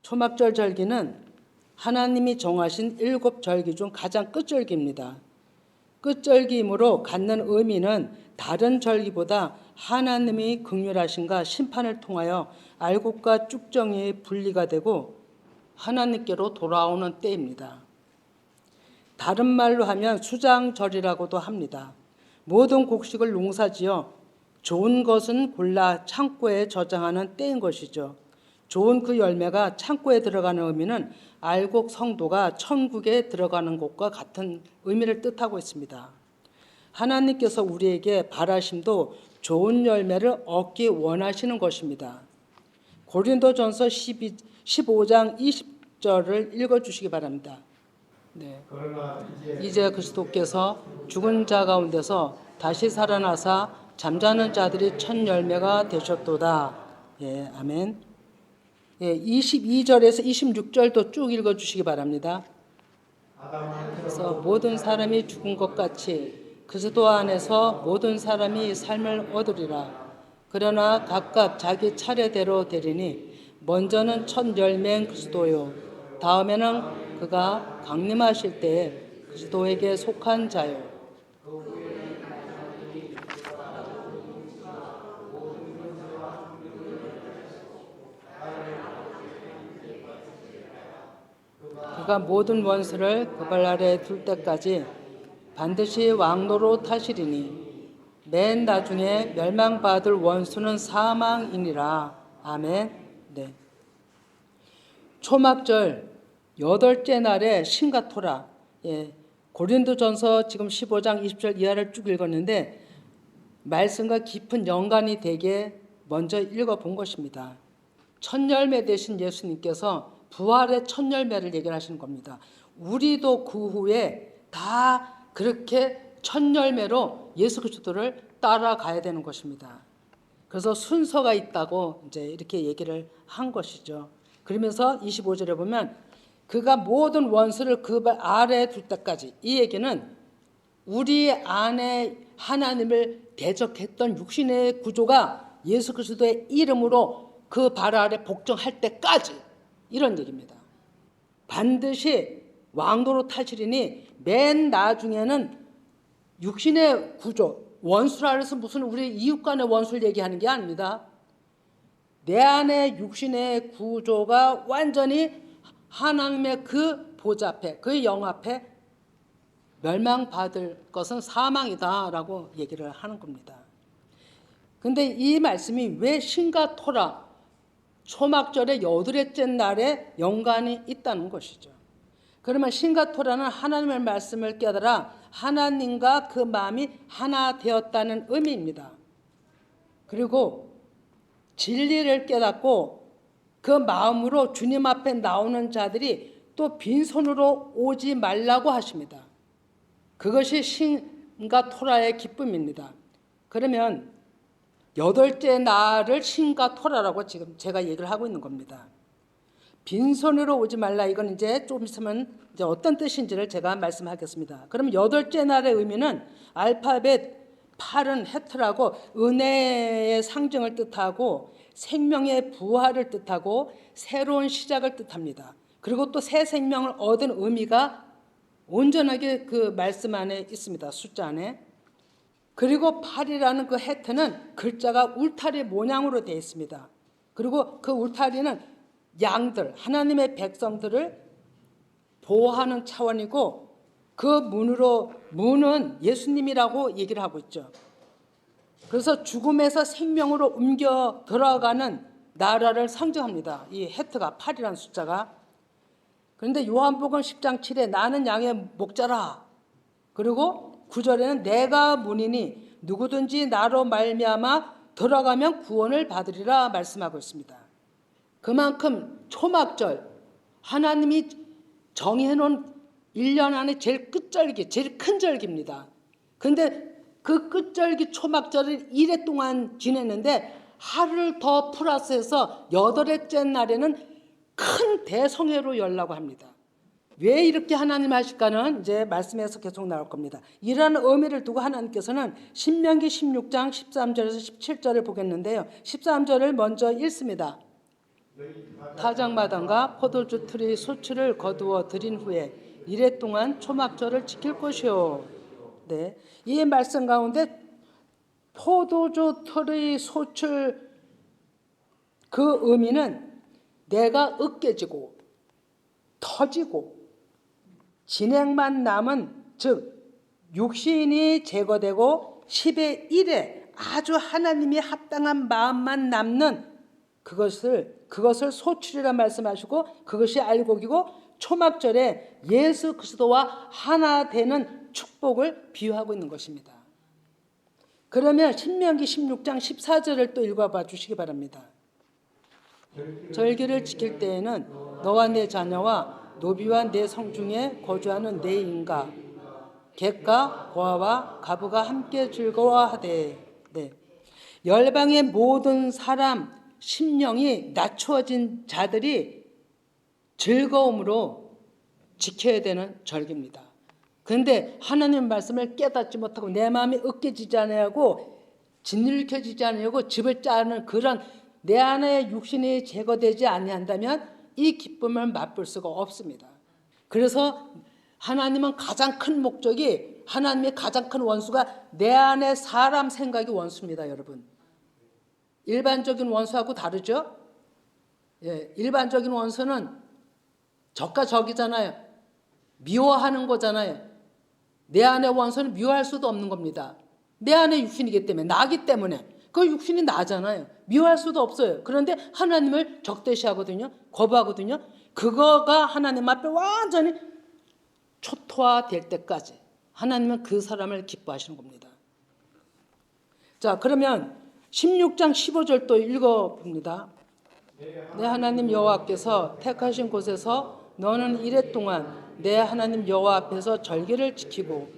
초막절 절기는 하나님이 정하신 7절기 중 가장 끝절기입니다. 끝절기이므로 갖는 의미는 다른 절기보다 하나님이 긍휼하신가 심판을 통하여 알곡과 쭉정이의 분리가 되고 하나님께로 돌아오는 때입니다. 다른 말로 하면 수장절이라고도 합니다. 모든 곡식을 농사지어 좋은 것은 골라 창고에 저장하는 때인 것이죠. 좋은 그 열매가 창고에 들어가는 의미는 알곡 성도가 천국에 들어가는 것과 같은 의미를 뜻하고 있습니다. 하나님께서 우리에게 바라심도 좋은 열매를 얻기 원하시는 것입니다. 고린도전서 15장 20절을 읽어주시기 바랍니다. 네. 이제 그리스도께서 죽은 자 가운데서 다시 살아나사 잠자는 자들이 첫 열매가 되셨도다. 예, 아멘. 예, 22절에서 26절도 쭉 읽어주시기 바랍니다. 그래서 모든 사람이 죽은 것 같이 그리스도 안에서 모든 사람이 삶을 얻으리라. 그러나 각각 자기 차례대로 되리니 먼저는 첫 열매인 그리스도요, 다음에는 그가 강림하실 때에 그리스도에게 속한 자요. 그가 모든 원수를 그 발 아래에 둘 때까지 반드시 왕노로 타시리니 맨 나중에 멸망받을 원수는 사망이니라. 아멘. 네. 초막절 8째 날에 신가토라. 예. 고린도전서 지금 15장 20절 이하를 쭉 읽었는데 말씀과 깊은 연관이 되게 먼저 읽어본 것입니다. 첫 열매 되신 예수님께서 부활의 첫 열매를 얘기하시는 겁니다. 우리도 그 후에 다 그렇게 첫 열매로 예수 그리스도를 따라가야 되는 것입니다. 그래서 순서가 있다고 이제 이렇게 얘기를 한 것이죠. 그러면서 25절에 보면 그가 모든 원수를 그 발 아래에 둘 때까지, 이 얘기는 우리 안에 하나님을 대적했던 육신의 구조가 예수 그리스도의 이름으로 그 발 아래 복종할 때까지, 이런 얘기입니다. 반드시 왕도로 타시리니 맨 나중에는 육신의 구조, 원수라 해서 무슨 우리 이웃 간의 원수를 얘기하는 게 아닙니다. 내 안에 육신의 구조가 완전히 하나님의 그 보좌 앞에, 그 영 앞에 멸망받을 것은 사망이다라고 얘기를 하는 겁니다. 근데 이 말씀이 왜 신과 토라, 초막절의 8째 날에 연관이 있다는 것이죠. 그러면 신과 토라는 하나님의 말씀을 깨달아 하나님과 그 마음이 하나 되었다는 의미입니다. 그리고 진리를 깨닫고 그 마음으로 주님 앞에 나오는 자들이 또 빈손으로 오지 말라고 하십니다. 그것이 신과 토라의 기쁨입니다. 그러면 8째 날을 신과 토라라고 지금 제가 얘기를 하고 있는 겁니다. 빈손으로 오지 말라, 이건 이제 좀 있으면 이제 어떤 뜻인지를 제가 말씀하겠습니다. 그럼 8째 날의 의미는 알파벳 8은 헤트라고 은혜의 상징을 뜻하고 생명의 부활을 뜻하고 새로운 시작을 뜻합니다. 그리고 또 새 생명을 얻은 의미가 온전하게 그 말씀 안에 있습니다. 숫자 안에. 그리고 8이라는 그 헤트는 글자가 울타리 모양으로 되어 있습니다. 그리고 그 울타리는 양들, 하나님의 백성들을 보호하는 차원이고 그 문은 예수님이라고 얘기를 하고 있죠. 그래서 죽음에서 생명으로 옮겨 들어가는 나라를 상징합니다. 이 헤트가 8이라는 숫자가. 그런데 요한복음 10장 7에 나는 양의 목자라. 그리고 9절에는 내가 문이니 누구든지 나로 말미암아 들어가면 구원을 받으리라 말씀하고 있습니다. 그만큼 초막절, 하나님이 정해놓은 1년 안에 제일 끝절기, 제일 큰 절기입니다. 그런데 그 끝절기 초막절을 1회 동안 지냈는데 하루를 더 플러스해서 8째 날에는 큰 대성회로 열라고 합니다. 왜 이렇게 하나님 하실까는 이제 말씀에서 계속 나올 겁니다. 이러한 의미를 두고 하나님께서는 신명기 16장 13절에서 17절을 보겠는데요. 13절을 먼저 읽습니다. 타작마당과 포도주 틀의 소출을 거두어 드린 후에 이래 동안 초막절을 지킬 것이요. 네, 이 말씀 가운데 포도주 틀의 소출, 그 의미는 내가 으깨지고 터지고 진액만 남은, 즉 육신이 제거되고 10의 1에 아주 하나님이 합당한 마음만 남는 그것을 소출이라 말씀하시고, 그것이 알곡이고 초막절에 예수 그리스도와 하나 되는 축복을 비유하고 있는 것입니다. 그러면 신명기 16장 14절을 또 읽어봐 주시기 바랍니다. 절기를 지킬 때에는 너와 내 자녀와 노비와 내 성중에 거주하는 내 인가 객과 고아와 가부가 함께 즐거워하되, 네, 열방의 모든 사람 심령이 낮추어진 자들이 즐거움으로 지켜야 되는 절기입니다. 그런데 하나님 말씀을 깨닫지 못하고 내 마음이 으깨지지 않아하고 짓눌켜지지 않아하고 집을 짜는 그런 내 안에 육신이 제거되지 아니한다면 이 기쁨을 맛볼 수가 없습니다. 그래서 하나님은 가장 큰 목적이, 하나님의 가장 큰 원수가 내 안에 사람 생각이 원수입니다, 여러분. 일반적인 원수하고 다르죠? 예, 일반적인 원수는 적과 적이잖아요. 미워하는 거잖아요. 내 안의 원수는 미워할 수도 없는 겁니다. 내 안에 육신이기 때문에, 나기 때문에. 그 육신이 나잖아요. 미워할 수도 없어요. 그런데 하나님을 적대시하거든요. 거부하거든요. 그거가 하나님 앞에 완전히 초토화될 때까지 하나님은 그 사람을 기뻐하시는 겁니다. 자, 그러면 16장 15절 또 읽어봅니다. 내 하나님 여호와께서 택하신 곳에서 너는 이래 동안 내 하나님 여호와 앞에서 절기를 지키고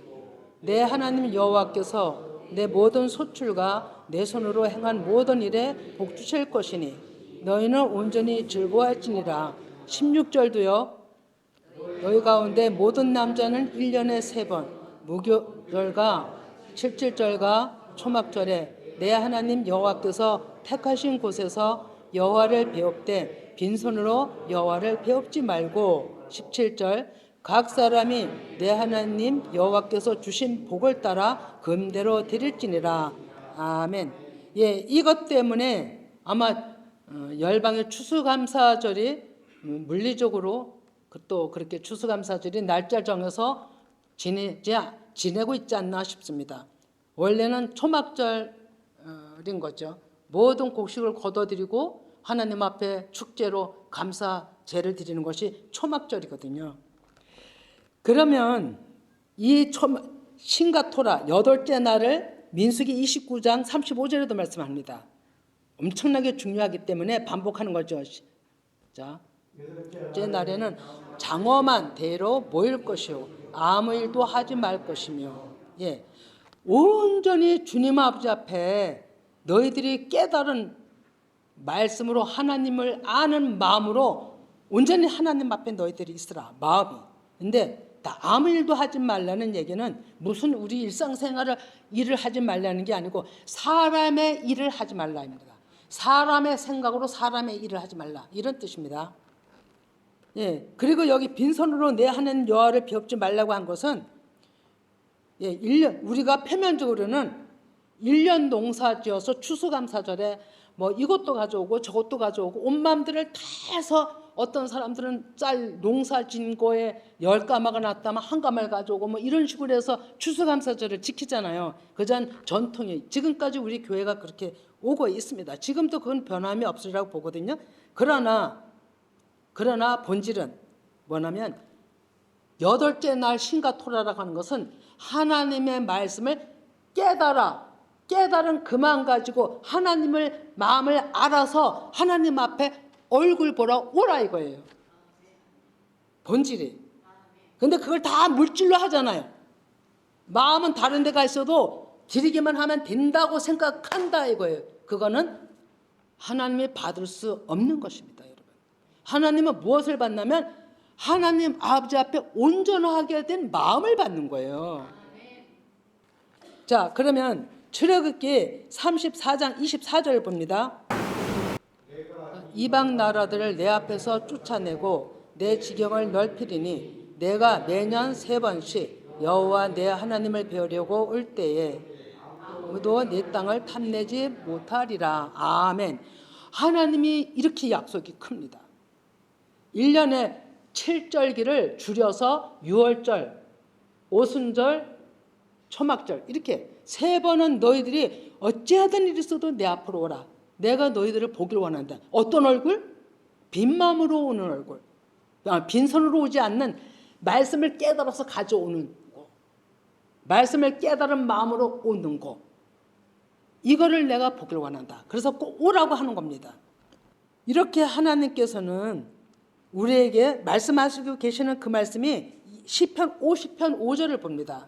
내 하나님 여호와께서 내 모든 소출과 내 손으로 행한 모든 일에 복 주실 것이니 너희는 온전히 즐거워할지니라. 16절도요. 너희 가운데 모든 남자는 1년에 3번 무교절과 칠칠절과 초막절에 내 하나님 여호와께서 택하신 곳에서 여호와를 배웁되 빈손으로 여호와를 배웁지 말고. 17절 각 사람이 내 하나님 여호와께서 주신 복을 따라 금대로 드릴지니라. 아멘. 예, 이것 때문에 아마 열방의 추수감사절이 물리적으로 또 그렇게 추수감사절이 날짜 정해서 지내고 있지 않나 싶습니다. 원래는 초막절인 거죠. 모든 곡식을 거둬들이고 하나님 앞에 축제로 감사제를 드리는 것이 초막절이거든요. 그러면 이 신가토라 8째 날을 민수기 29장 35절에도 말씀합니다. 엄청나게 중요하기 때문에 반복하는 거죠. 자, 8째 날에는 장엄한 대로 모일 것이요 아무 일도 하지 말 것이며, 예, 온전히 주님 아버지 앞에 너희들이 깨달은 말씀으로 하나님을 아는 마음으로 온전히 하나님 앞에 너희들이 있으라. 마음이. 근데 아무 일도 하지 말라는 얘기는 무슨 우리 일상생활을 일을 하지 말라는 게 아니고 사람의 일을 하지 말라입니다. 사람의 생각으로 사람의 일을 하지 말라, 이런 뜻입니다. 예, 그리고 여기 빈손으로 내 하나님 여호와를 배웁지 말라고 한 것은, 예, 1년, 우리가 표면적으로는 1년 농사지어서 추수감사절에 뭐 이것도 가져오고 저것도 가져오고 온 마음들을 다 해서, 어떤 사람들은 농사 진 거에 10가마가 났다면 한 가마를 가져오고 뭐 이런 식으로 해서 추수감사절을 지키잖아요. 그전 전통이 지금까지 우리 교회가 그렇게 오고 있습니다. 지금도 그건 변함이 없으리라고 보거든요. 그러나 본질은 뭐냐면 8째 날 신가토라라고 하는 것은 하나님의 말씀을 깨달은 그만 가지고 하나님을 마음을 알아서 하나님 앞에 얼굴 보러 오라 이거예요. 본질이. 근데 그걸 다 물질로 하잖아요. 마음은 다른 데가 있어도 드리기만 하면 된다고 생각한다 이거예요. 그거는 하나님이 받을 수 없는 것입니다, 여러분. 하나님은 무엇을 받냐면 하나님 아버지 앞에 온전하게 된 마음을 받는 거예요. 자, 그러면 출애굽기 34장 24절을 봅니다. 이방 나라들을 내 앞에서 쫓아내고 내 지경을 넓히리니 내가 매년 3번씩 여호와 내 하나님을 배우려고 올 때에 아무도 내 땅을 탐내지 못하리라. 아멘. 하나님이 이렇게 약속이 큽니다. 1년에 7절기를 줄여서 6월절, 오순절, 초막절 이렇게 3번은 너희들이 어찌하든 일 있어도 내 앞으로 오라. 내가 너희들을 보기를 원한다. 어떤 얼굴? 빈 마음으로 오는 얼굴. 빈손으로 오지 않는 말씀을 깨달아서 가져오는 거. 말씀을 깨달은 마음으로 오는 거. 이거를 내가 보기를 원한다. 그래서 꼭 오라고 하는 겁니다. 이렇게 하나님께서는 우리에게 말씀하시고 계시는 그 말씀이 시편 50편 5절을 봅니다.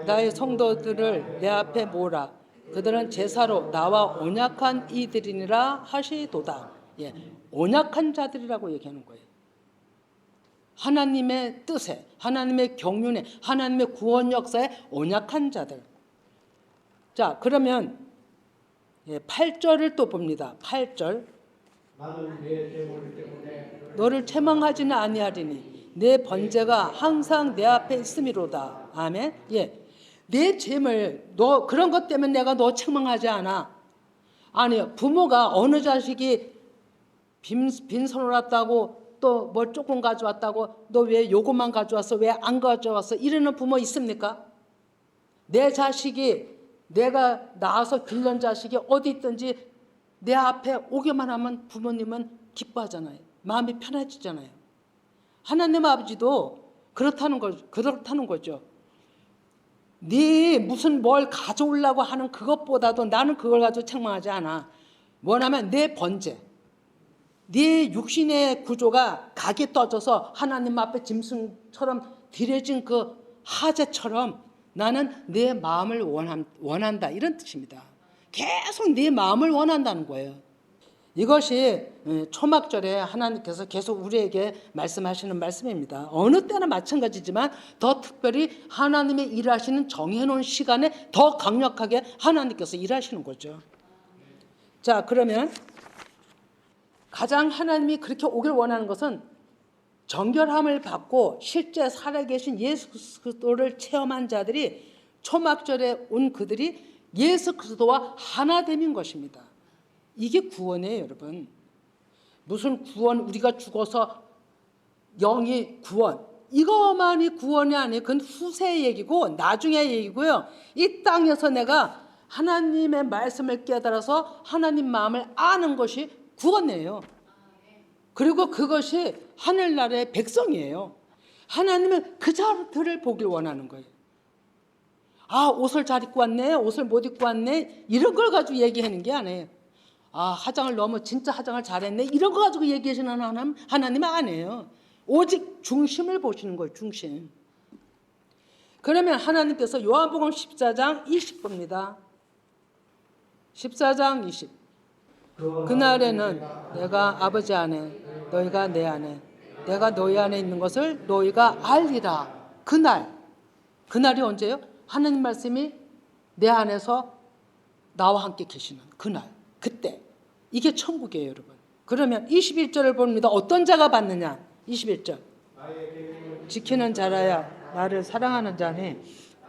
나의 성도들을 내 앞에 모으라. 그들은 제사로 나와 언약한 이들이니라 하시도다. 예, 언약한 자들이라고 얘기하는 거예요. 하나님의 뜻에, 하나님의 경륜에, 하나님의 구원 역사에 언약한 자들. 자, 그러면 8절을 또 봅니다. 8절. 너를 체망하지는 아니하리니 내 번제가 항상 내 앞에 있음이로다. 아멘. 예. 내 죄물, 너 그런 것 때문에 내가 너 책망하지 않아. 아니요. 부모가 어느 자식이 빈손으로 왔다고 또 뭘 조금 가져왔다고 너 왜 요것만 가져왔어? 왜 안 가져왔어? 이러는 부모 있습니까? 내 자식이 내가 낳아서 길른 자식이 어디 있든지 내 앞에 오기만 하면 부모님은 기뻐하잖아요. 마음이 편해지잖아요. 하나님 아버지도 그렇다는 거죠. 네 무슨 뭘 가져오려고 하는 그것보다도 나는 그걸 가지고 책망하지 않아. 뭐냐면 내 번제, 네 육신의 구조가 각이 떠져서 하나님 앞에 짐승처럼 들여진 그 하재처럼 나는 내 마음을 원한다. 이런 뜻입니다. 계속 네 마음을 원한다는 거예요. 이것이 초막절에 하나님께서 계속 우리에게 말씀하시는 말씀입니다. 어느 때나 마찬가지지만 더 특별히 하나님의 일하시는 정해놓은 시간에 더 강력하게 하나님께서 일하시는 거죠. 자, 그러면 가장 하나님이 그렇게 오길 원하는 것은 정결함을 받고 실제 살아계신 예수 그리스도를 체험한 자들이 초막절에 온 그들이 예수 그리스도와 하나됨인 것입니다. 이게 구원이에요, 여러분. 무슨 구원, 우리가 죽어서 영이 구원. 이것만이 구원이 아니에요. 그건 후세의 얘기고 나중의 얘기고요. 이 땅에서 내가 하나님의 말씀을 깨달아서 하나님 마음을 아는 것이 구원이에요. 그리고 그것이 하늘나라의 백성이에요. 하나님은 그 자들을 보길 원하는 거예요. 아, 옷을 잘 입고 왔네, 옷을 못 입고 왔네, 이런 걸 가지고 얘기하는 게 아니에요. 아, 화장을 너무 진짜 화장을 잘했네, 이런 거 가지고 얘기하시는 하나님은 아니에요. 오직 중심을 보시는 거예요. 중심. 그러면 하나님께서 요한복음 14장 20입니다. 14장 20. 그날에는 내가 아버지 안에 너희가 내 안에 내가 너희 안에 있는 것을 너희가 알리라. 그날이 언제요? 하나님 말씀이 내 안에서 나와 함께 계시는 그날, 그때. 이게 천국이에요, 여러분. 그러면 21절을 봅니다. 어떤 자가 받느냐? 21절. 지키는 자라야 나를 사랑하는 자니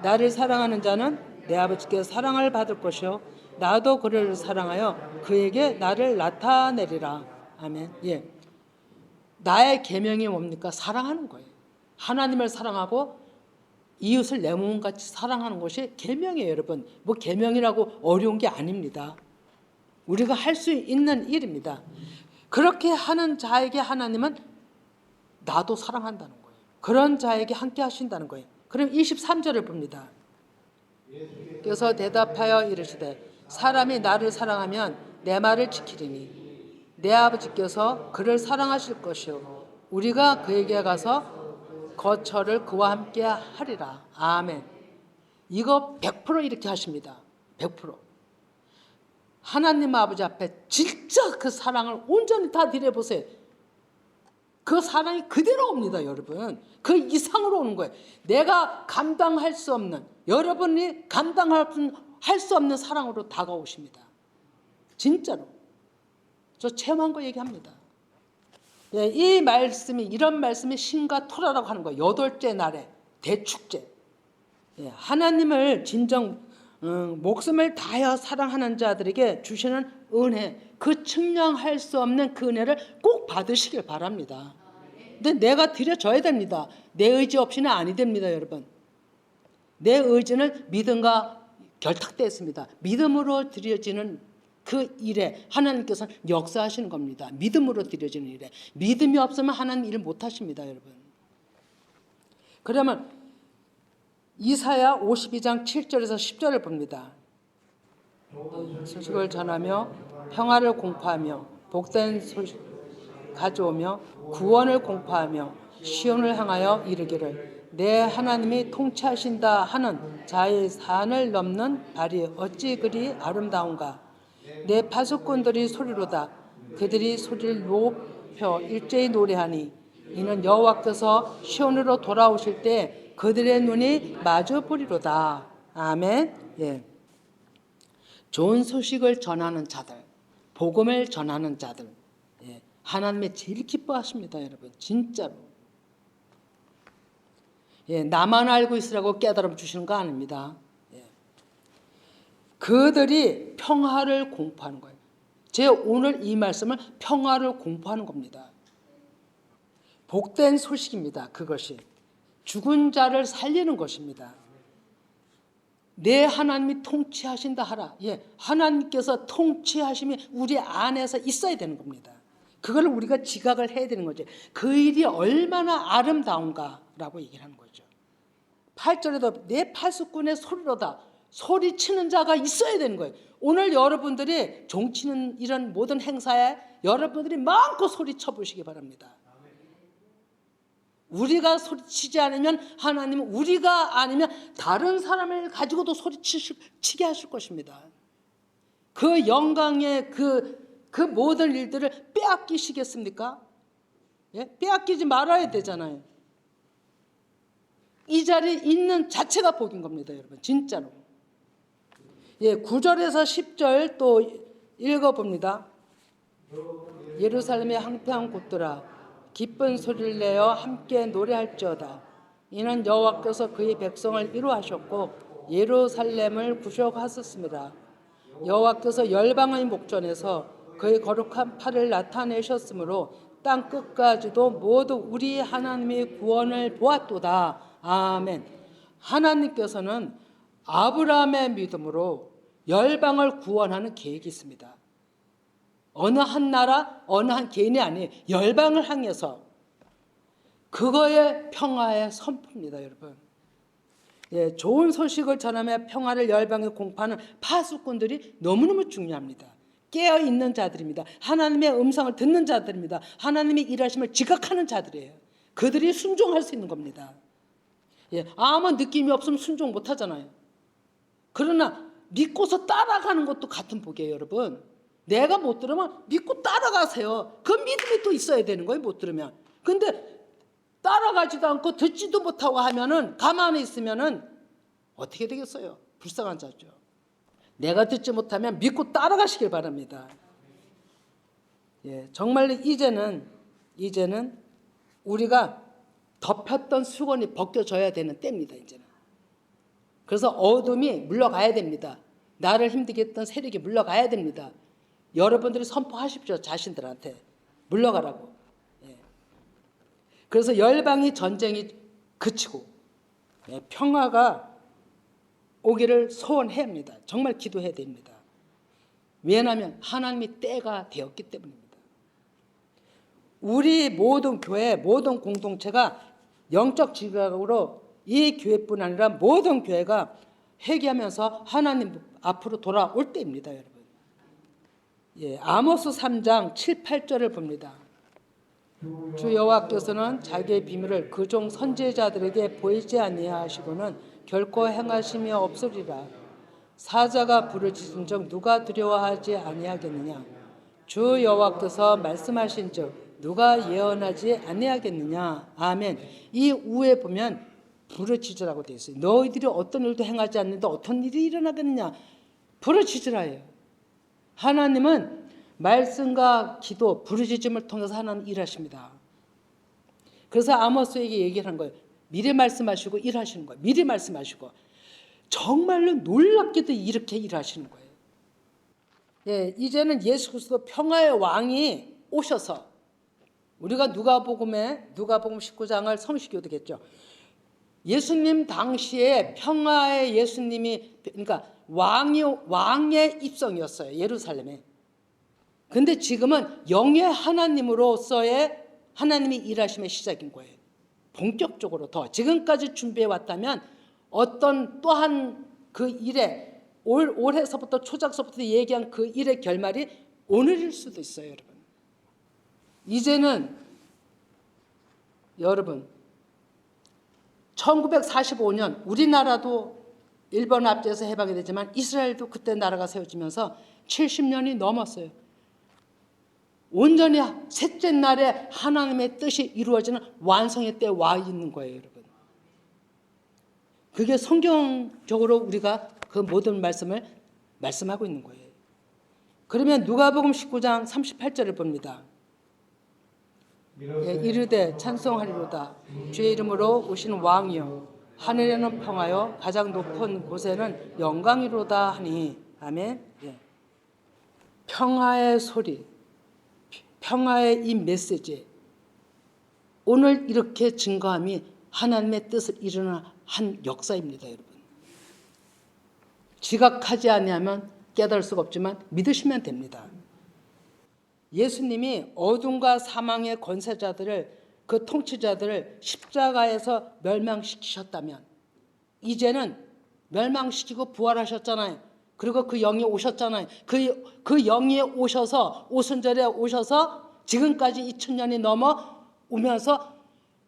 나를 사랑하는 자는 내 아버지께 사랑을 받을 것이요 나도 그를 사랑하여 그에게 나를 나타내리라. 아멘. 예. 나의 계명이 뭡니까? 사랑하는 거예요. 하나님을 사랑하고 이웃을 내 몸같이 사랑하는 것이 계명이에요, 여러분. 뭐 계명이라고 어려운 게 아닙니다. 우리가 할 수 있는 일입니다. 그렇게 하는 자에게 하나님은 나도 사랑한다는 거예요. 그런 자에게 함께 하신다는 거예요. 그럼 23절을 봅니다. 그래서 대답하여 이르시되 사람이 나를 사랑하면 내 말을 지키리니 내 아버지께서 그를 사랑하실 것이요 우리가 그에게 가서 거처를 그와 함께 하리라. 아멘. 이거 100% 이렇게 하십니다. 100%. 하나님 아버지 앞에 진짜 그 사랑을 온전히 다 드려보세요. 그 사랑이 그대로 옵니다, 여러분. 그 이상으로 오는 거예요. 내가 감당할 수 없는, 여러분이 감당할 수 없는 사랑으로 다가오십니다. 진짜로. 저 체험한 거 얘기합니다. 예, 이 말씀이 이런 말씀이 신과 토라라고 하는 거예요. 8째 날에 대축제. 예, 하나님을 진정 목숨을 다하여 사랑하는 자들에게 주시는 은혜, 그 측량할 수 없는 그 은혜를 꼭 받으시길 바랍니다. 근데 내가 드려줘야 됩니다. 내 의지 없이는 아니 됩니다, 여러분. 내 의지는 믿음과 결탁되어 있습니다. 믿음으로 드려지는 그 일에 하나님께서는 역사하시는 겁니다. 믿음으로 드려지는 일에. 믿음이 없으면 하나님 일을 못하십니다, 여러분. 그러면 이사야 52장 7절에서 10절을 봅니다. 소식을 전하며 평화를 공포하며 복된 소식 가져오며 구원을 공포하며 시온을 향하여 이르기를 내 하나님이 통치하신다 하는 자의 산을 넘는 발이 어찌 그리 아름다운가. 내 파수꾼들이 소리로다. 그들이 소리를 높여 일제히 노래하니 이는 여호와께서 시온으로 돌아오실 때 그들의 눈이 마주 보리로다. 아멘. 예. 좋은 소식을 전하는 자들, 복음을 전하는 자들, 예. 하나님의 제일 기뻐하십니다, 여러분. 진짜로. 예. 나만 알고 있으라고 깨달음 주시는 거 아닙니다. 예. 그들이 평화를 공포하는 거예요. 제 오늘 이 말씀은 평화를 공포하는 겁니다. 복된 소식입니다. 그것이. 죽은 자를 살리는 것입니다. 내 하나님이 통치하신다 하라. 예, 하나님께서 통치하심이 우리 안에서 있어야 되는 겁니다. 그걸 우리가 지각을 해야 되는 거죠. 그 일이 얼마나 아름다운가라고 얘기를 하는 거죠. 8절에도 내 파수꾼의 소리로다. 소리치는 자가 있어야 되는 거예요. 오늘 여러분들이 종치는 이런 모든 행사에 여러분들이 마음껏 소리쳐 보시기 바랍니다. 우리가 소리치지 않으면 하나님은 우리가 아니면 다른 사람을 가지고도 소리치게 하실 것입니다. 그 영광의 그 모든 일들을 빼앗기시겠습니까? 예? 빼앗기지 말아야 되잖아요. 이 자리에 있는 자체가 복인 겁니다, 여러분. 진짜로. 예, 9절에서 10절 또 읽어봅니다. 예루살렘의 황폐한 곳들아 기쁜 소리를 내어 함께 노래할지어다. 이는 여호와께서 그의 백성을 위로하셨고 예루살렘을 구속하셨습니다. 여호와께서 열방의 목전에서 그의 거룩한 팔을 나타내셨으므로 땅 끝까지도 모두 우리 하나님의 구원을 보았도다. 아멘. 하나님께서는 아브라함의 믿음으로 열방을 구원하는 계획이 있습니다. 어느 한 나라, 어느 한 개인이 아니에요. 열방을 향해서. 그거의 평화의 선포입니다, 여러분. 예, 좋은 소식을 전하며 평화를 열방에 공포하는 파수꾼들이 너무너무 중요합니다. 깨어있는 자들입니다. 하나님의 음성을 듣는 자들입니다. 하나님의 일하심을 지각하는 자들이에요. 그들이 순종할 수 있는 겁니다. 예, 아무 느낌이 없으면 순종 못 하잖아요. 그러나 믿고서 따라가는 것도 같은 복이에요, 여러분. 내가 못 들으면 믿고 따라가세요. 그 믿음이 또 있어야 되는 거예요, 못 들으면. 근데 따라가지도 않고 듣지도 못하고 하면은 가만히 있으면은 어떻게 되겠어요? 불쌍한 자죠. 내가 듣지 못하면 믿고 따라가시길 바랍니다. 예, 정말 이제는 우리가 덮였던 수건이 벗겨져야 되는 때입니다, 이제는. 그래서 어둠이 물러가야 됩니다. 나를 힘들게 했던 세력이 물러가야 됩니다. 여러분들이 선포하십시오. 자신들한테 물러가라고. 예. 그래서 열방이 전쟁이 그치고 평화가 오기를 소원해야 합니다. 정말 기도해야 됩니다. 왜냐하면 하나님이 때가 되었기 때문입니다. 우리 모든 교회, 모든 공동체가 영적 지각으로 이 교회뿐 아니라 모든 교회가 회개하면서 하나님 앞으로 돌아올 때입니다, 여러분. 예, 아모스 3장 7, 8절을 봅니다. 주 여호와께서는 자기의 비밀을 그종 선지자들에게 보이지 아니하시고는 결코 행하심이 없으리라. 사자가 부르짖은즉 누가 두려워하지 아니하겠느냐. 주 여호와께서 말씀하신즉 누가 예언하지 아니하겠느냐. 아멘. 이 우에 보면 부르짖으라고 되어 있어요. 너희들이 어떤 일도 행하지 않는데 어떤 일이 일어나겠느냐. 부르짖으라예요. 하나님은 말씀과 기도, 부르짖음을 통해서 하나님 일하십니다. 그래서 아모스에게 얘기를 한 거예요. 미리 말씀하시고 일하시는 거예요. 미리 말씀하시고. 정말로 놀랍게도 이렇게 일하시는 거예요. 예, 이제는 예수 그리스도 평화의 왕이 오셔서 우리가 누가복음 19장을 성시교도겠죠. 예수님 당시에 평화의 예수님이 그러니까 왕의 입성이었어요. 예루살렘에. 근데 지금은 영의 하나님으로서의 하나님이 일하심의 시작인 거예요. 본격적으로 더 지금까지 준비해 왔다면 어떤 또한 그 일에 올해서부터 초작서부터 얘기한 그 일의 결말이 오늘일 수도 있어요, 여러분. 이제는 여러분 1945년 우리나라도 일본 압제에서 해방이 되지만 이스라엘도 그때 나라가 세워지면서 70년이 넘었어요. 온전히 셋째 날에 하나님의 뜻이 이루어지는 완성의 때에 와 있는 거예요, 여러분. 그게 성경적으로 우리가 그 모든 말씀을 말씀하고 있는 거예요. 그러면 누가복음 19장 38절을 봅니다. 예, 이르되 찬송하리로다 주의 이름으로 오신 왕이여 하늘에는 평화요 가장 높은 곳에는 영광이로다 하니 아멘. 예. 평화의 소리, 평화의 이 메시지, 오늘 이렇게 증거함이 하나님의 뜻을 이루는 한 역사입니다, 여러분. 지각하지 아니하면 깨달을 수가 없지만 믿으시면 됩니다. 예수님이 어둠과 사망의 권세자들을, 그 통치자들을 십자가에서 멸망시키셨다면 이제는 멸망시키고 부활하셨잖아요. 그리고 그 영이 오셨잖아요. 그 영이 오셔서 오순절에 오셔서 지금까지 2000년이 넘어오면서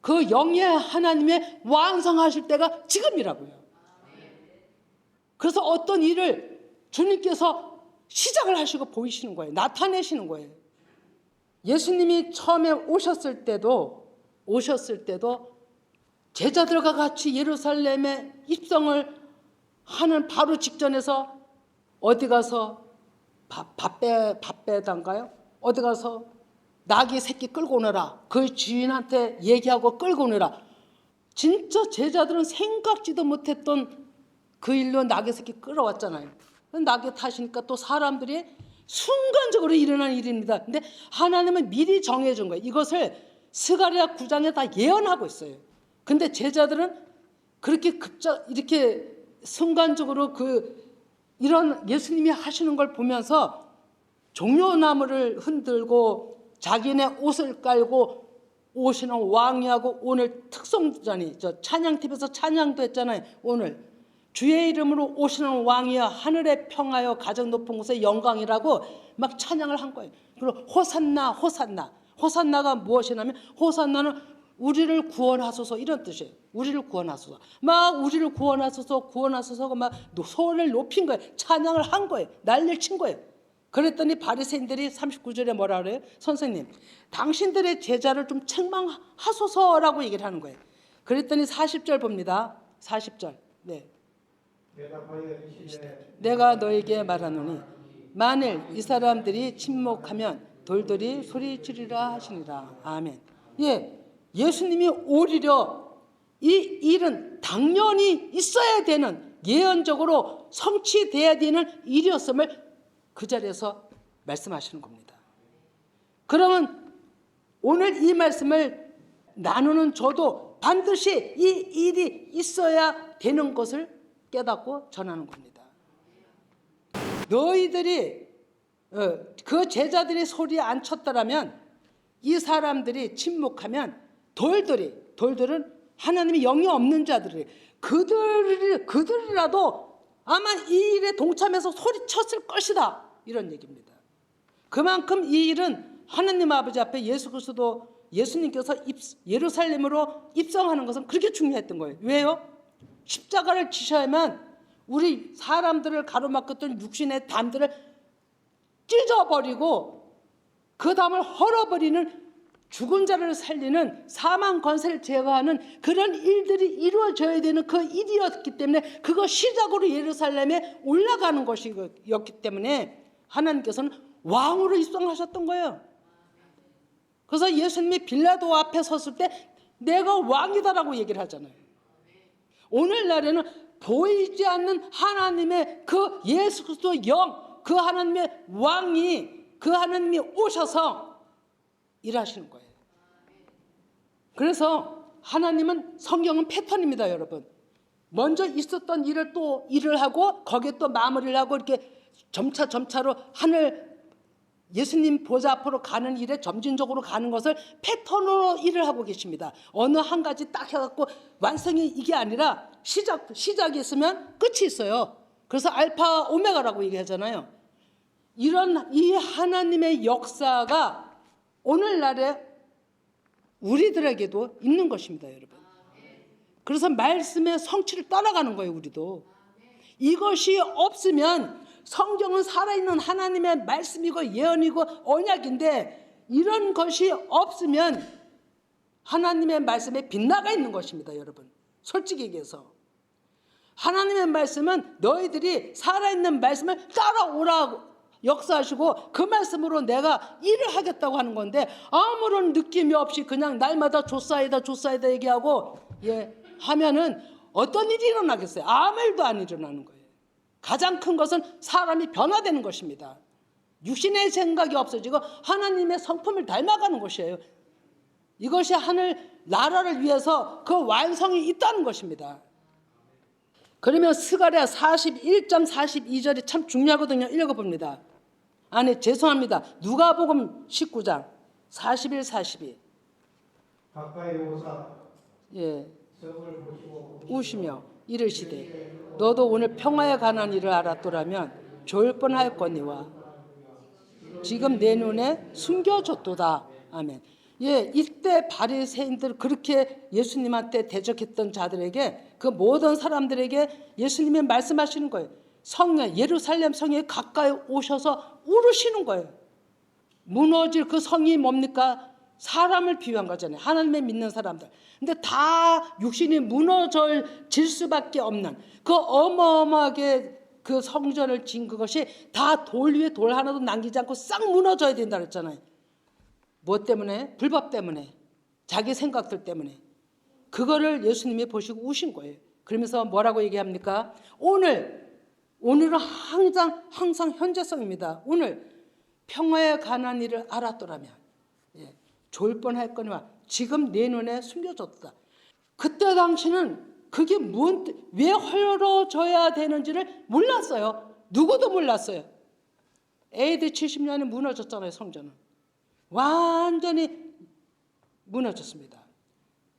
그 영의 하나님의 완성하실 때가 지금이라고요. 그래서 어떤 일을 주님께서 시작을 하시고 보이시는 거예요. 나타내시는 거예요. 예수님이 처음에 오셨을 때도 제자들과 같이 예루살렘에 입성을 하는 바로 직전에서 어디 가서 밥배단가요? 어디 가서 나귀 새끼 끌고 오너라. 그 주인한테 얘기하고 끌고 오너라. 진짜 제자들은 생각지도 못했던 그 일로 나귀 새끼 끌어왔잖아요. 나귀 타시니까 또 사람들이 순간적으로 일어난 일입니다. 근데 하나님은 미리 정해준 거예요. 이것을 스가랴 9장에 다 예언하고 있어요. 근데 제자들은 그렇게 이렇게 순간적으로 이런 예수님이 하시는 걸 보면서 종려나무를 흔들고 자기네 옷을 깔고 오시는 왕이하고 오늘 특송전이 찬양팀에서 찬양도 했잖아요. 오늘 주의 이름으로 오시는 왕이여 하늘의 평화여 가장 높은 곳의 영광이라고 막 찬양을 한 거예요. 그리고 호산나 호산나. 호산나가 무엇이냐면 호산나는 우리를 구원하소서 이런 뜻이에요. 우리를 구원하소서. 막 우리를 구원하소서가 막 소원을 높인 거예요. 찬양을 한 거예요. 난리를 친 거예요. 그랬더니 바리새인들이 39절에 뭐라 그래요? 선생님, 당신들의 제자를 좀 책망하소서라고 얘기를 하는 거예요. 그랬더니 40절 봅니다. 40절. 네. 내가 너에게 말하노니 만일 이 사람들이 침묵하면 돌들이 소리지르라 하시니라. 아멘. 예, 예수님이 오히려 이 일은 당연히 있어야 되는 예언적으로 성취돼야 되는 일이었음을 그 자리에서 말씀하시는 겁니다. 그러면 오늘 이 말씀을 나누는 저도 반드시 이 일이 있어야 되는 것을 깨닫고 전하는 겁니다. 너희들이 그 제자들이 소리에 안 쳤더라면 이 사람들이 침묵하면 돌들은 하나님의 영이 없는 자들이 그들이라도 아마 이 일에 동참해서 소리쳤을 것이다. 이런 얘기입니다. 그만큼 이 일은 하나님 아버지 앞에 예수님께서 예루살렘으로 입성하는 것은 그렇게 중요했던 거예요. 왜요? 십자가를 지셔야만 우리 사람들을 가로막았던 육신의 담들을 찢어버리고 그 담을 헐어버리는 죽은 자를 살리는 사망 권세를 제거하는 그런 일들이 이루어져야 되는 그 일이었기 때문에 그거 시작으로 예루살렘에 올라가는 것이었기 때문에 하나님께서는 왕으로 입성하셨던 거예요. 그래서 예수님이 빌라도 앞에 섰을 때 내가 왕이다라고 얘기를 하잖아요. 오늘날에는 보이지 않는 하나님의 그 예수 그리스도 영, 그 하나님의 왕이, 그 하나님이 오셔서 일하시는 거예요. 그래서 하나님은, 성경은 패턴입니다, 여러분. 먼저 있었던 일을 또 일을 하고 거기에 또 마무리를 하고 이렇게 점차로 하늘 예수님 보좌 앞으로 가는 일에 점진적으로 가는 것을 패턴으로 일을 하고 계십니다. 어느 한 가지 딱 해갖고 완성이 이게 아니라 시작이 있으면 끝이 있어요. 그래서 알파 오메가라고 얘기하잖아요. 이런 이 하나님의 역사가 오늘날에 우리들에게도 있는 것입니다, 여러분. 그래서 말씀의 성취를 따라가는 거예요, 우리도. 이것이 없으면, 성경은 살아있는 하나님의 말씀이고 예언이고 언약인데 이런 것이 없으면 하나님의 말씀에 빗나가 있는 것입니다, 여러분. 솔직히 얘기해서 하나님의 말씀은 너희들이 살아있는 말씀을 따라오라고 역사하시고 그 말씀으로 내가 일을 하겠다고 하는 건데, 아무런 느낌이 없이 그냥 날마다 조사이다 얘기하고 하면은 어떤 일이 일어나겠어요? 아무 일도 안 일어나는 거예요. 가장 큰 것은 사람이 변화되는 것입니다. 육신의 생각이 없어지고 하나님의 성품을 닮아가는 것이에요. 이것이 하늘 나라를 위해서 그 완성이 있다는 것입니다. 그러면 스가랴 41장 42절이 참 중요하거든요. 읽어봅니다. 아니, 죄송합니다. 누가복음 19장 41, 42. 가까이 오사 성을 우시며 이르시되 너도 오늘 평화에 관한 일을 알았더라면 좋을 뻔하였거니와 지금 내 눈에 숨겨졌도다. 아멘. 이때 바리새인들, 그렇게 예수님한테 대적했던 자들에게, 그 모든 사람들에게 예수님이 말씀하시는 거예요. 성에, 예루살렘 성에 가까이 오셔서 울으시는 거예요. 무너질 그 성이 뭡니까? 사람을 비유한 거잖아요. 하나님의 믿는 사람들. 근데 다 육신이 무너질 수밖에 없는 그 어마어마하게 그 성전을 지은 그것이 다 돌 위에 돌 하나도 남기지 않고 싹 무너져야 된다 그랬잖아요. 뭐 때문에? 불법 때문에, 자기 생각들 때문에. 그거를 예수님이 보시고 우신 거예요. 그러면서 뭐라고 얘기합니까? 오늘은 항상 현재성입니다. 오늘 평화에 관한 일을 알았더라면 좋을 뻔할 거니와 지금 내 눈에 숨겨졌다. 그때 당시는 그게 왜 헐어져야 되는지를 몰랐어요. 누구도 몰랐어요. AD 70년에 무너졌잖아요, 성전은. 완전히 무너졌습니다.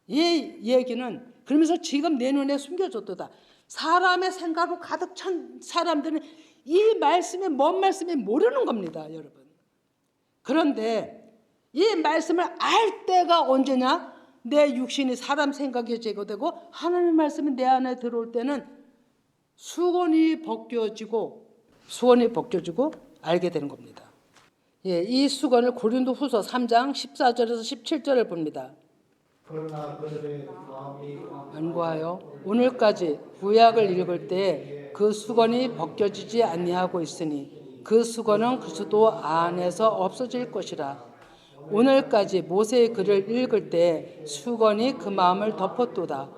이 얘기는 그러면서 지금 내 눈에 숨겨졌도다. 사람의 생각으로 가득 찬 사람들은 이 말씀이 뭔 말씀인지 모르는 겁니다, 여러분. 그런데 이 말씀을 알 때가 언제냐? 내 육신이 사람 생각에 제거되고 하나님의 말씀이 내 안에 들어올 때는 수건이 벗겨지고 알게 되는 겁니다. 이 수건을 고린도후서 3장 14절에서 17절을 봅니다. 그러나 그들의 마음이 안고하여 오늘까지 구약을 읽을 때 그 수건이 벗겨지지 아니하고 있으니 그 수건은 그리스도 안에서 없어질 것이라. 오늘까지 모세의 글을 읽을 때 수건이 그 마음을 덮었도다.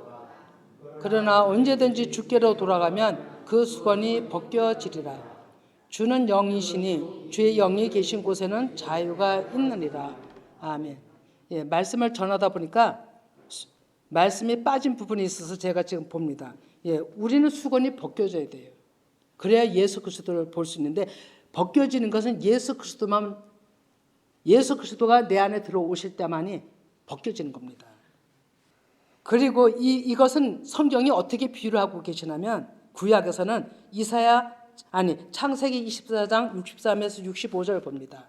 그러나 언제든지 주께로 돌아가면 그 수건이 벗겨지리라. 주는 영이시니 주의 영이 계신 곳에는 자유가 있느니라. 아멘. 말씀을 전하다 보니까 말씀이 빠진 부분이 있어서 제가 지금 봅니다. 우리는 수건이 벗겨져야 돼요. 그래야 예수 그리스도를 볼 수 있는데, 벗겨지는 것은 예수 그리스도가 내 안에 들어오실 때만이 벗겨지는 겁니다. 그리고 이것은 성경이 어떻게 비유를 하고 계시냐면, 구약에서는 창세기 24장 63에서 65절 봅니다.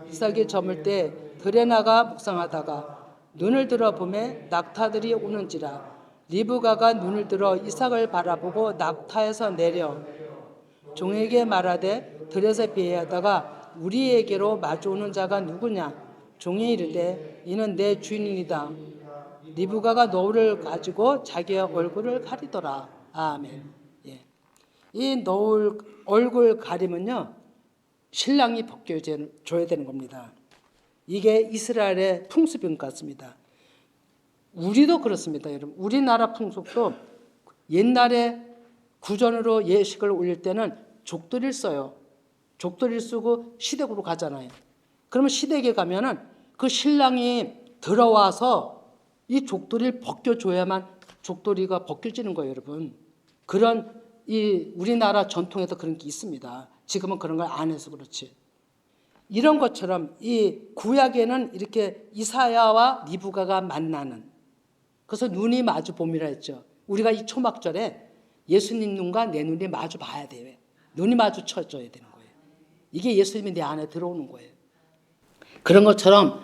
이삭이 저물 때 들에 나가 묵상하다가 눈을 들어 보매 낙타들이 오는지라. 리브가가 눈을 들어 이삭을 바라보고 낙타에서 내려 종에게 말하되 들에서 비하다가 우리에게로 마주오는 자가 누구냐? 종이 이르되 이는 내 주인이다. 리브가가 너울을 가지고 자기의 얼굴을 가리더라. 아멘. 이 너울 얼굴 가림은요, 신랑이 벗겨줘야 되는 겁니다. 이게 이스라엘의 풍습인 것 같습니다. 우리도 그렇습니다, 여러분. 우리나라 풍속도 옛날에 구전으로 예식을 올릴 때는 족도리를 써요. 족도리를 쓰고 시댁으로 가잖아요. 그러면 시댁에 가면은 그 신랑이 들어와서 이 족도리를 벗겨줘야만 족도리가 벗겨지는 거예요, 여러분. 그런 이 우리나라 전통에도 그런 게 있습니다. 지금은 그런 걸 안 해서 그렇지. 이런 것처럼 이 구약에는 이렇게 이사야와 리브가가 만나는, 그래서 눈이 마주 봄이라 했죠. 우리가 이 초막절에 예수님 눈과 내 눈이 마주 봐야 돼요. 눈이 마주쳐져야 되는 거예요. 이게 예수님이 내 안에 들어오는 거예요. 그런 것처럼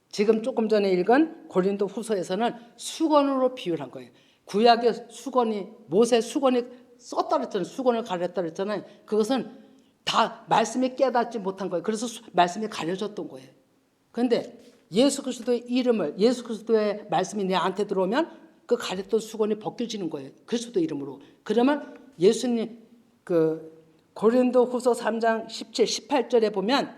지금 조금 전에 읽은 고린도 후서에서는 수건으로 비유한 거예요. 구약의 수건이, 모세 수건이 썼다 그랬잖아요. 수건을 가렸다 그랬잖아요. 그것은 다 말씀이 깨닫지 못한 거예요. 그래서 말씀이 가려졌던 거예요. 그런데 예수 그리스도의 이름을, 예수 그리스도의 말씀이 내한테 들어오면 그 가렸던 수건이 벗겨지는 거예요. 그리스도 이름으로. 그러면 예수님 그 고린도 후서 3장 17, 18절에 보면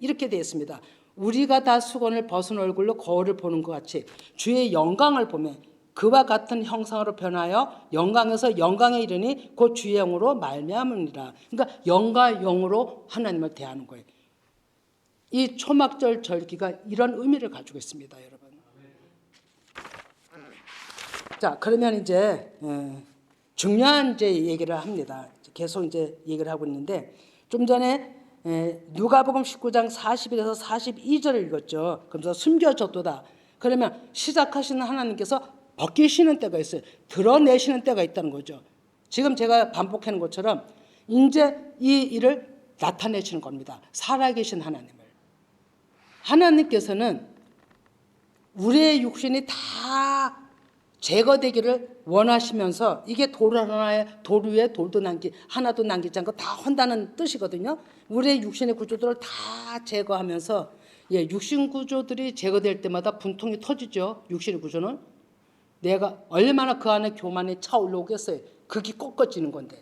이렇게 되어 있습니다. 우리가 다 수건을 벗은 얼굴로 거울을 보는 것 같이 주의 영광을 보면 그와 같은 형상으로 변하여 영광에서 영광에 이르니 곧 주의 영으로 말미암으니라. 그러니까 영과 영으로 하나님을 대하는 거예요. 이 초막절 절기가 이런 의미를 가지고 있습니다, 여러분. 자, 그러면 이제 중요한 이제 얘기를 합니다. 계속 이제 얘기를 하고 있는데 좀 전에 누가복음 19장 41에서 42절을 읽었죠. 그러면서 숨겨졌도다. 그러면 시작하시는 하나님께서 벗기시는 때가 있어요. 드러내시는 때가 있다는 거죠. 지금 제가 반복하는 것처럼 이제 이 일을 나타내시는 겁니다. 살아계신 하나님을. 하나님께서는 우리의 육신이 다 제거되기를 원하시면서 이게 돌 하나에 돌 위에 돌도 하나도 남기지 않고 다 한다는 뜻이거든요. 우리의 육신의 구조들을 다 제거하면서 육신 구조들이 제거될 때마다 분통이 터지죠. 육신의 구조는. 내가 얼마나 그 안에 교만이 차올라오겠어요. 그게 꺾어지는 건데.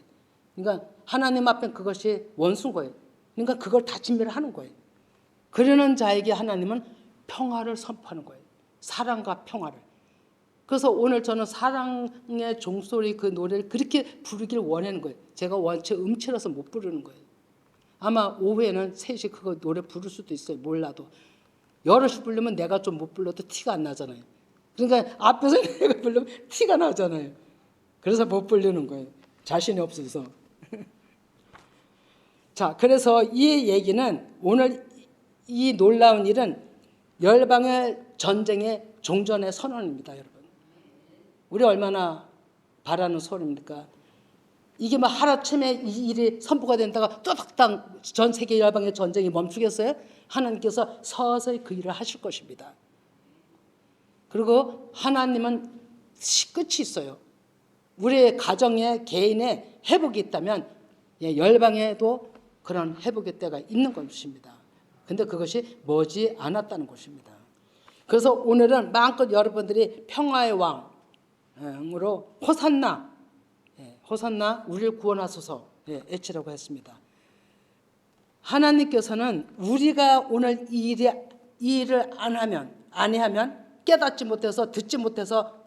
그러니까 하나님 앞엔 그것이 원수인 거예요. 그러니까 그걸 다 진멸을 하는 거예요. 그러는 자에게 하나님은 평화를 선포하는 거예요. 사랑과 평화를. 그래서 오늘 저는 사랑의 종소리 그 노래를 그렇게 부르기를 원하는 거예요. 제가 원체 음치라서 못 부르는 거예요. 아마 오후에는 셋이 그거 노래 부를 수도 있어요. 몰라도. 여럿이 부르면 내가 좀 못 불러도 티가 안 나잖아요. 그러니까 앞에서 내가 부르면 티가 나잖아요. 그래서 못 부르는 거예요. 자신이 없어서. 자, 그래서 이 얘기는 오늘 이 놀라운 일은 열방의 전쟁의 종전의 선언입니다, 여러분. 우리 얼마나 바라는 소리입니까? 이게 뭐 하루아침에 이 일이 선포가 된다가 또닥당 전 세계 열방의 전쟁이 멈추겠어요? 하나님께서 서서히 그 일을 하실 것입니다. 그리고 하나님은 끝이 있어요. 우리의 가정에 개인의 회복이 있다면 열방에도 그런 회복의 때가 있는 것입니다. 근데 그것이 머지 않았다는 것입니다. 그래서 오늘은 마음껏 여러분들이 평화의 왕으로 호산나, 호산나 우리를 구원하소서 외치라고 했습니다. 하나님께서는 우리가 오늘 이 일을 아니하면 깨닫지 못해서 듣지 못해서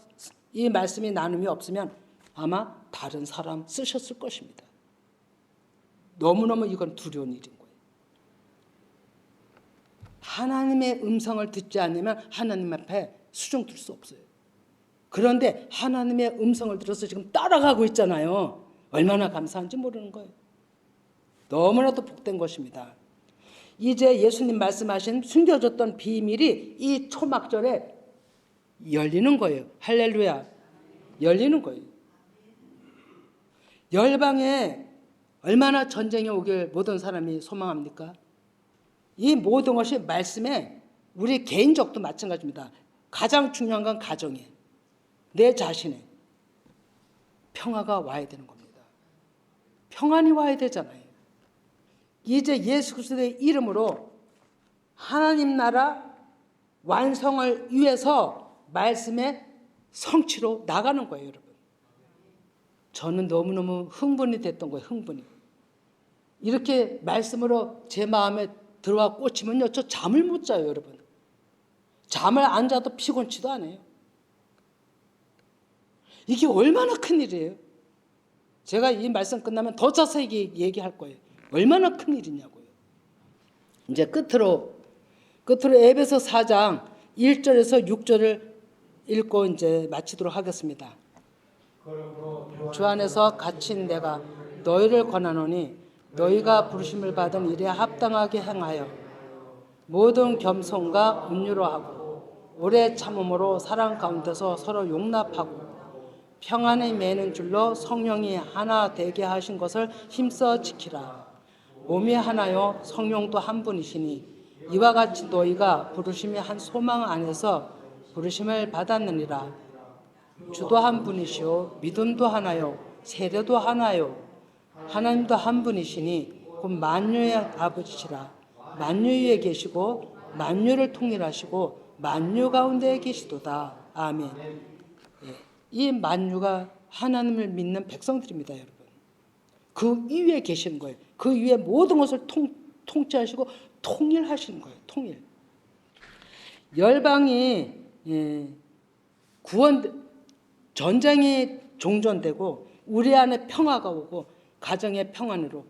이 말씀이 나눔이 없으면 아마 다른 사람 쓰셨을 것입니다. 너무너무 이건 두려운 일인 거예요. 하나님의 음성을 듣지 않으면 하나님 앞에 수종들 수 없어요. 그런데 하나님의 음성을 들어서 지금 따라가고 있잖아요. 얼마나 감사한지 모르는 거예요. 너무나도 복된 것입니다. 이제 예수님 말씀하신 숨겨졌던 비밀이 이 초막절에 열리는 거예요. 할렐루야. 열리는 거예요. 열방에 얼마나 전쟁이 오길 모든 사람이 소망합니까? 이 모든 것이 말씀에 우리 개인적도 마찬가지입니다. 가장 중요한 건 가정이에요. 내 자신의 평화가 와야 되는 겁니다. 평안이 와야 되잖아요. 이제 예수 그리스도의 이름으로 하나님 나라 완성을 위해서 말씀의 성취로 나가는 거예요, 여러분. 저는 너무너무 흥분이 됐던 거예요, 흥분이. 이렇게 말씀으로 제 마음에 들어와 꽂히면요, 저 잠을 못 자요, 여러분. 잠을 안 자도 피곤치도 않아요. 이게 얼마나 큰 일이에요. 제가 이 말씀 끝나면 더 자세히 얘기할 거예요. 얼마나 큰 일이냐고요. 이제 끝으로 에베소 4장 1절에서 6절을 읽고 이제 마치도록 하겠습니다. 주 안에서 갇힌 내가 너희를 권하노니 너희가 부르심을 받은 일에 합당하게 행하여 모든 겸손과 온유로 하고 오래 참음으로 사랑 가운데서 서로 용납하고 평안에 매는 줄로 성령이 하나 되게 하신 것을 힘써 지키라. 몸이 하나요 성령도 한 분이시니 이와 같이 너희가 부르심이 한 소망 안에서 부르심을 받았느니라. 주도 한 분이시요 믿음도 하나요 세례도 하나요 하나님도 한 분이시니 곧 만유의 아버지시라. 만유 위에 계시고 만유를 통일하시고 만유 가운데 계시도다. 아멘. 이 만유가 하나님을 믿는 백성들입니다, 여러분. 그 위에 계시는 거예요. 그 위에 모든 것을 통치하시고 통일하시는 거예요. 통일. 열방이 구원 전쟁이 종전되고 우리 안에 평화가 오고 가정의 평안으로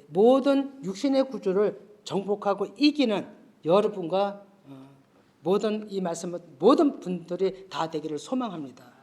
모든 육신의 구조를 정복하고 이기는 여러분과 모든 이 말씀은 모든 분들이 다 되기를 소망합니다.